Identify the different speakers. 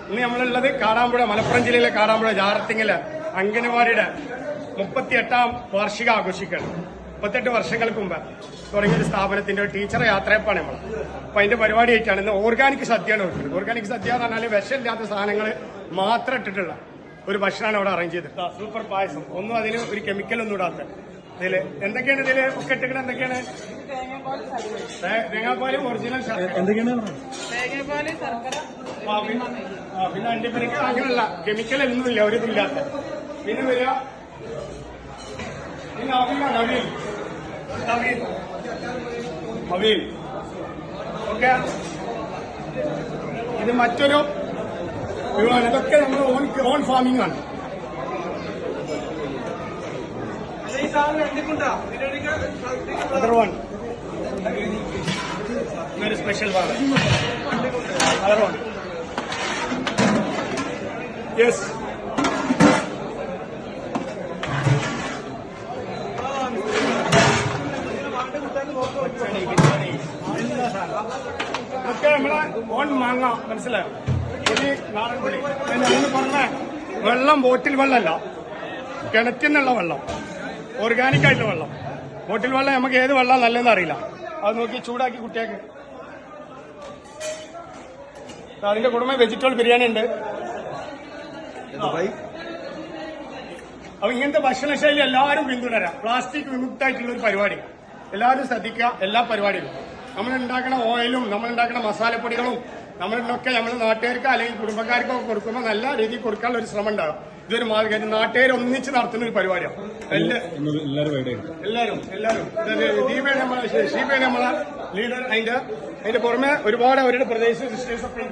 Speaker 1: ഇന്ന് നമ്മളുള്ളത് കാടാമ്പുഴ, മലപ്പുറം ജില്ലയിലെ കാടാമ്പുഴ ജാറത്തിങ്ങല് അംഗനവാടിയുടെ 38ാം വാർഷികം ആഘോഷിക്കുകയാണ്. 38 വർഷങ്ങൾക്ക് മുമ്പ് തുടങ്ങിയൊരു സ്ഥാപനത്തിന്റെ ഒരു ടീച്ചറെ യാത്രയപ്പാണ് നമ്മൾ. അപ്പൊ അതിന്റെ പരിപാടിയായിട്ടാണ് ഇന്ന് ഓർഗാനിക് സദ്യയാണ് കൊടുക്കുന്നത്. ഓർഗാനിക് സദ്യ എന്ന് പറഞ്ഞാൽ വിഷമില്ലാത്ത സാധനങ്ങൾ മാത്രം ഇട്ടിട്ടുള്ള ഒരു ഭക്ഷണമാണ് അവിടെ അറേഞ്ച് ചെയ്തിട്ട്. സൂപ്പർ പായസം, ഒന്നും അതിന് ഒരു കെമിക്കൽ ഒന്നും ഇടാത്ത. ഇതില് എന്തൊക്കെയാണ് ഇതില് ഒക്കെ ഇട്ടിട്ട്? എന്തൊക്കെയാണ്? തേങ്ങാപ്പാലും ഒറിജിനൽ എന്തൊക്കെയാണ്? പിന്നെ അണ്ടിപ്പരിക്ക് അങ്ങനെയല്ല, കെമിക്കൽ ഒന്നുമില്ല, ഒരു ഇതില്ലാത്ത. പിന്നെ വരിക പിന്നെ അവീൽ ഓക്കെ. ഇത് മറ്റൊരു വിഭവമാണ്. ഇതൊക്കെ നമ്മൾ ഓൺ ഫാമിംഗ് ആണ്. Other one. Very special one. Other one. Yes. ഇതൊക്കെ നമ്മളെ ഓൺ മാങ്ങ, മനസ്സിലായോ? പൊടി, നാടൻ പൊടി. അതിന് പുറമെ വെള്ളം ബോട്ടിൽ വെള്ളമല്ല, കിണറ്റിൽ നിന്നുള്ള വെള്ളം, ഓർഗാനിക് ആയിട്ടുള്ള വെള്ളം. ബോട്ടിൽ വെള്ളം നമുക്ക് ഏത് വെള്ളം നല്ലതെന്ന് അറിയില്ല. അത് നോക്കി ചൂടാക്കി കുട്ടിയാക്ക്. അതിന്റെ കൂടെ വെജിറ്റബിൾ ബിരിയാണി ഉണ്ട്. അപ്പൊ ഇങ്ങനത്തെ ഭക്ഷണശൈലി എല്ലാവരും പിന്തുടരാം. പ്ലാസ്റ്റിക് വിമുക്തമായിട്ടുള്ള ഒരു പരിപാടി എല്ലാവരും ശ്രദ്ധിക്കുക. എല്ലാ പരിപാടികളും നമ്മളുണ്ടാക്കുന്ന ഓയിലും നമ്മളുണ്ടാക്കുന്ന മസാലപ്പൊടികളും നമ്മളിതൊക്കെ നമ്മുടെ നാട്ടുകാർക്ക് അല്ലെങ്കിൽ കുടുംബക്കാർക്കോ കൊടുക്കുമ്പോൾ നല്ല രീതിയിൽ കൊടുക്കാനുള്ള ഒരു ശ്രമം ഉണ്ടാകും. ഇതൊരു മാർഗം നാട്ടുകാർ ഒന്നിച്ച് നടത്തുന്ന ഒരു പരിപാടിയാണ്. എല്ലാവരും ഷീബയാണ് നമ്മളെ ലീഡർ. അതിന്റെ പുറമെ ഒരുപാട് അവരുടെ പ്രദേശ സിസ്റ്റേഴ്സ് ഒക്കെ